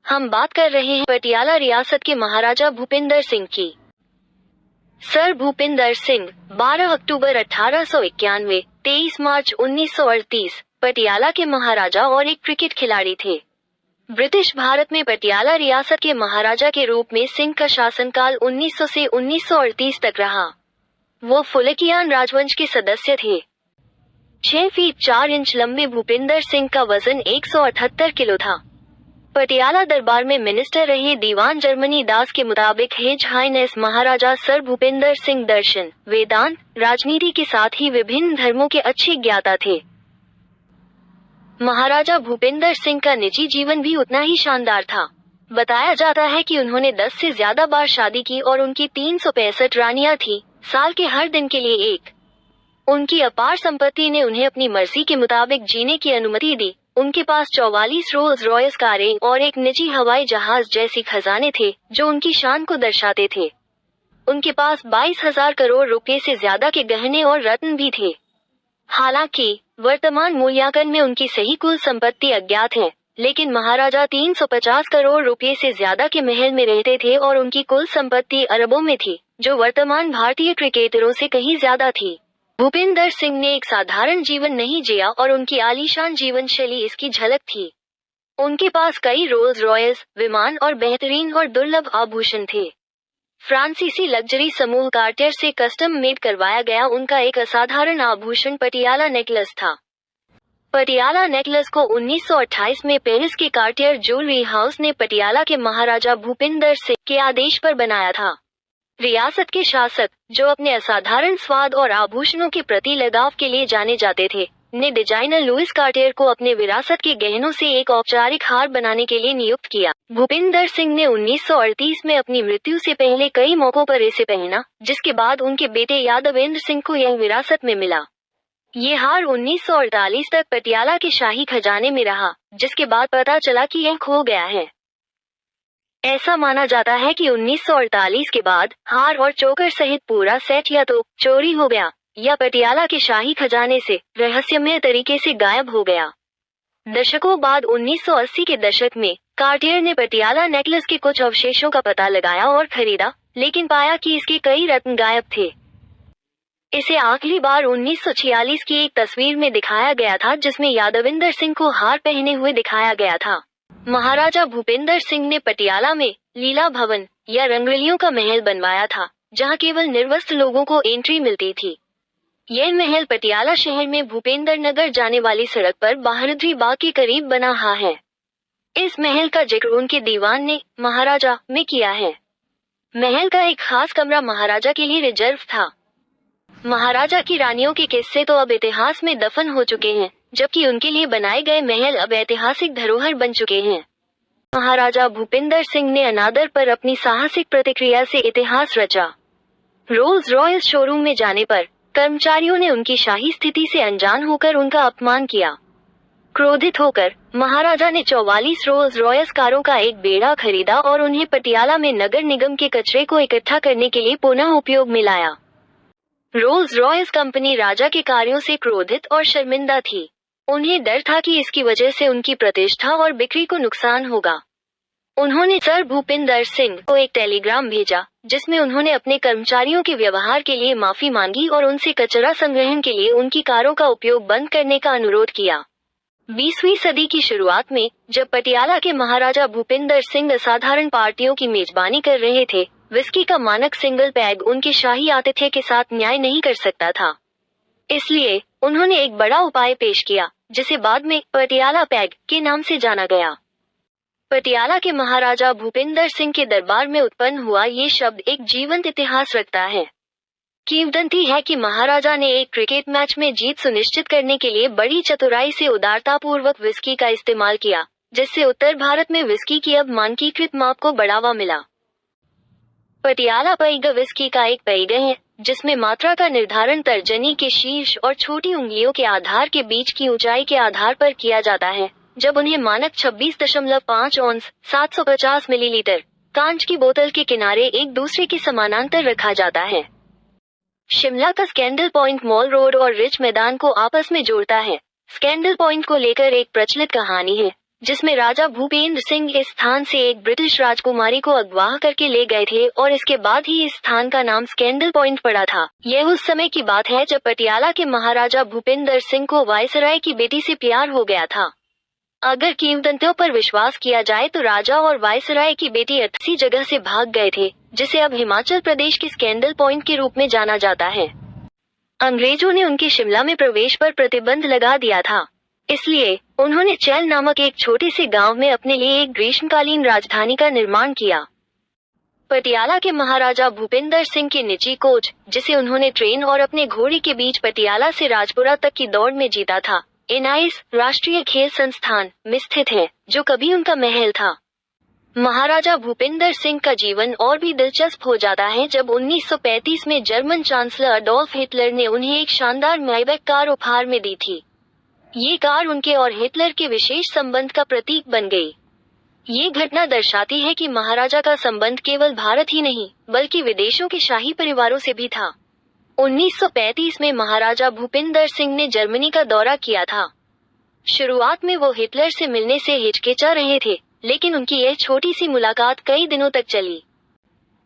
हम बात कर रहे हैं पटियाला रियासत के महाराजा भूपिंदर सिंह की। सर भूपिंदर सिंह 12 अक्टूबर 1891, 23 मार्च 1938 पटियाला के महाराजा और एक क्रिकेट खिलाड़ी थे। ब्रिटिश भारत में पटियाला रियासत के महाराजा के रूप में सिंह का शासनकाल 1900 से 1938 तक रहा। वो फुलकियान राजवंश के सदस्य थे। 6 फीट 4 इंच लंबे भूपिंदर सिंह का वजन 178 किलो था। पटियाला दरबार में मिनिस्टर रहे दीवान जर्मनी दास के मुताबिक हिज हाइनेस महाराजा सर भूपिंदर सिंह दर्शन, वेदांत, राजनीति के साथ ही विभिन्न धर्मों के अच्छे ज्ञाता थे। महाराजा भूपिंदर सिंह का निजी जीवन भी उतना ही शानदार था। बताया जाता है कि उन्होंने 10 से ज्यादा बार शादी की और उनकी 365 रानियां थी, साल के हर दिन के लिए एक। उनकी अपार संपत्ति ने उन्हें अपनी मर्जी के मुताबिक जीने की अनुमति दी। उनके पास 44 रोल्स रॉयस कारें और एक निजी हवाई जहाज जैसी खजाने थे जो उनकी शान को दर्शाते थे। उनके पास 22,000 करोड़ रुपए से ज्यादा के गहने और रत्न भी थे। हालांकि वर्तमान मूल्यांकन में उनकी सही कुल संपत्ति अज्ञात है, लेकिन महाराजा 350 करोड़ रुपए से ज्यादा के महल में रहते थे और उनकी कुल संपत्ति अरबों में थी, जो वर्तमान भारतीय क्रिकेटरों से कहीं ज्यादा थी। भूपिंदर सिंह ने एक साधारण जीवन नहीं जिया और उनकी आलीशान जीवन शैली इसकी झलक थी। उनके पास कई रोल्स रॉयस, विमान और बेहतरीन और दुर्लभ आभूषण थे। फ्रांसीसी लग्जरी समूह कार्टियर से कस्टम मेड करवाया गया उनका एक असाधारण आभूषण पटियाला नेकलेस था। पटियाला नेकलेस को 1928 में पेरिस के कार्टियर ज्वेलरी हाउस ने पटियाला के महाराजा भूपिंदर सिंह के आदेश पर बनाया था। रियासत के शासक, जो अपने असाधारण स्वाद और आभूषणों के प्रति लगाव के लिए जाने जाते थे, ने डिजाइनर लुइस कार्टियर को अपने विरासत के गहनों से एक औपचारिक हार बनाने के लिए नियुक्त किया। भूपिंदर सिंह ने 1938 में अपनी मृत्यु से पहले कई मौकों पर इसे पहना, जिसके बाद उनके बेटे यादवेंद्र सिंह को यह विरासत में मिला। ये हार 1948 तक पटियाला के शाही खजाने में रहा, जिसके बाद पता चला कि यह खो गया है। ऐसा माना जाता है कि 1948 के बाद हार और चोकर सहित पूरा सेट या तो चोरी हो गया या पटियाला के शाही खजाने से रहस्यमय तरीके से गायब हो गया। दशकों बाद 1980 के दशक में कार्टियर ने पटियाला नेकलेस के कुछ अवशेषों का पता लगाया और खरीदा, लेकिन पाया कि इसके कई रत्न गायब थे। इसे आखिरी बार 1946 की एक तस्वीर में दिखाया गया था, जिसमें यादवेंद्र सिंह को हार पहने हुए दिखाया गया था। महाराजा भूपिंदर सिंह ने पटियाला में लीला भवन या रंगरलियों का महल बनवाया था, जहां केवल निर्वस्त्र लोगों को एंट्री मिलती थी। यह महल पटियाला शहर में भूपेंद्र नगर जाने वाली सड़क पर बहादुरी बाग के करीब बना हुआ है। इस महल का जिक्र उनके दीवान ने महाराजा में किया है। महल का एक खास कमरा महाराजा के लिए रिजर्व था। महाराजा की रानियों के किस्से तो अब इतिहास में दफन हो चुके हैं, जबकि उनके लिए बनाए गए महल अब ऐतिहासिक धरोहर बन चुके हैं। महाराजा भूपिंदर सिंह ने अनादर पर अपनी साहसिक प्रतिक्रिया से इतिहास रचा। रोल्स रॉयस शोरूम में जाने पर कर्मचारियों ने उनकी शाही स्थिति से अनजान होकर उनका अपमान किया। क्रोधित होकर महाराजा ने 44 रोल्स रॉयस कारों का एक बेड़ा खरीदा और उन्हें पटियाला में नगर निगम के कचरे को इकट्ठा करने के लिए पुनः उपयोग में लाया। रोल्स रॉयस कंपनी राजा के कार्यों से क्रोधित और शर्मिंदा थी। उन्हें डर था कि इसकी वजह से उनकी प्रतिष्ठा और बिक्री को नुकसान होगा। उन्होंने सर भूपिंदर सिंह को एक टेलीग्राम भेजा, जिसमें उन्होंने अपने कर्मचारियों के व्यवहार के लिए माफी मांगी और उनसे कचरा संग्रहण के लिए उनकी कारों का उपयोग बंद करने का अनुरोध किया। 20वीं सदी की शुरुआत में जब पटियाला के महाराजा भूपिंदर सिंह असाधारण पार्टियों की मेजबानी कर रहे थे, विस्की का मानक सिंगल पैग उनके शाही आतिथ्य के साथ न्याय नहीं कर सकता था। इसलिए उन्होंने एक बड़ा उपाय पेश किया, जिसे बाद में पटियाला पैग के नाम से जाना गया। पटियाला के महाराजा भूपिंदर सिंह के दरबार में उत्पन्न हुआ ये शब्द एक जीवंत इतिहास रखता है। किंवदंती है कि महाराजा ने एक क्रिकेट मैच में जीत सुनिश्चित करने के लिए बड़ी चतुराई से उदारतापूर्वक विस्की का इस्तेमाल किया, जिससे उत्तर भारत में विस्की की अब मानकीकृत माप को बढ़ावा मिला। पटियाला पैग विस्की का एक पैग है, जिसमें मात्रा का निर्धारण तर्जनी के शीर्ष और छोटी उंगलियों के आधार के बीच की ऊंचाई के आधार पर किया जाता है, जब उन्हें मानक 26.5 औंस 750 मिलीलीटर कांच की बोतल के किनारे एक दूसरे के समानांतर रखा जाता है। शिमला का स्कैंडल पॉइंट मॉल रोड और रिच मैदान को आपस में जोड़ता है। स्कैंडल पॉइंट को लेकर एक प्रचलित कहानी है। जिसमें राजा भूपेंद्र सिंह इस स्थान से एक ब्रिटिश राजकुमारी को अगवा करके ले गए थे और इसके बाद ही इस स्थान का नाम स्कैंडल पॉइंट पड़ा था। यह उस समय की बात है जब पटियाला के महाराजा भूपेंद्र सिंह को वायसराय की बेटी से प्यार हो गया था। अगर किंवदंतियों पर विश्वास किया जाए तो राजा और वायसराय की बेटी ऐसी जगह से भाग गए थे जिसे अब हिमाचल प्रदेश के स्कैंडल पॉइंट के रूप में जाना जाता है। अंग्रेजों ने उनके शिमला में प्रवेश पर प्रतिबंध लगा दिया था, इसलिए उन्होंने चैल नामक एक छोटे से गांव में अपने लिए एक ग्रीष्मकालीन राजधानी का निर्माण किया। पटियाला के महाराजा भूपेंद्र सिंह की निजी कोच, जिसे उन्होंने ट्रेन और अपने घोड़े के बीच पटियाला से राजपुरा तक की दौड़ में जीता था, एनआईएस राष्ट्रीय खेल संस्थान में स्थित है, जो कभी उनका महल था। महाराजा भूपेंद्र सिंह का जीवन और भी दिलचस्प हो जाता है जब 1935 में जर्मन चांसलर अडोल्फ हिटलर ने उन्हें एक शानदार मैबैक कार उपहार में दी थी। ये कार उनके और हिटलर के विशेष संबंध का प्रतीक बन गई। ये घटना दर्शाती है कि महाराजा का संबंध केवल भारत ही नहीं बल्कि विदेशों के शाही परिवारों से भी था। 1935 में महाराजा भूपेंद्र सिंह ने जर्मनी का दौरा किया था। शुरुआत में वो हिटलर से मिलने से हिचकिचा रहे थे, लेकिन उनकी यह छोटी सी मुलाकात कई दिनों तक चली।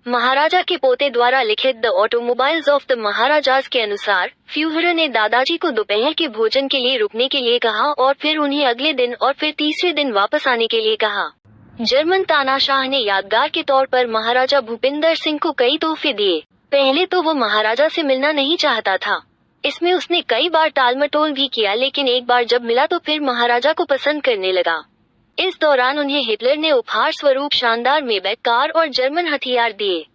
महाराजा के पोते द्वारा लिखित the automobiles of the Maharaja's के अनुसार फ्यूहरर ने दादाजी को दोपहर के भोजन के लिए रुकने के लिए कहा और फिर उन्हें अगले दिन और फिर तीसरे दिन वापस आने के लिए कहा। जर्मन तानाशाह ने यादगार के तौर पर महाराजा भूपेंद्र सिंह को कई तोहफे दिए। पहले तो वो महाराजा से मिलना नहीं चाहता था, इसमें उसने कई बार टालमटोल भी किया, लेकिन एक बार जब मिला तो फिर महाराजा को पसंद करने लगा। इस दौरान उन्हें हिटलर ने उपहार स्वरूप शानदार मेबैक कार और जर्मन हथियार दिए।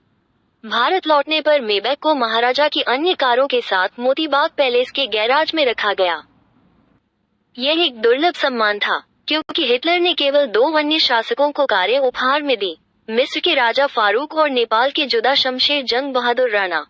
भारत लौटने पर मेबैक को महाराजा की अन्य कारों के साथ मोतीबाग पैलेस के गैराज में रखा गया। यह एक दुर्लभ सम्मान था क्योंकि हिटलर ने केवल 2 अन्य शासकों को कारें उपहार में दी, मिस्र के राजा फारूक और नेपाल के जुदा शमशेर जंग बहादुर राणा।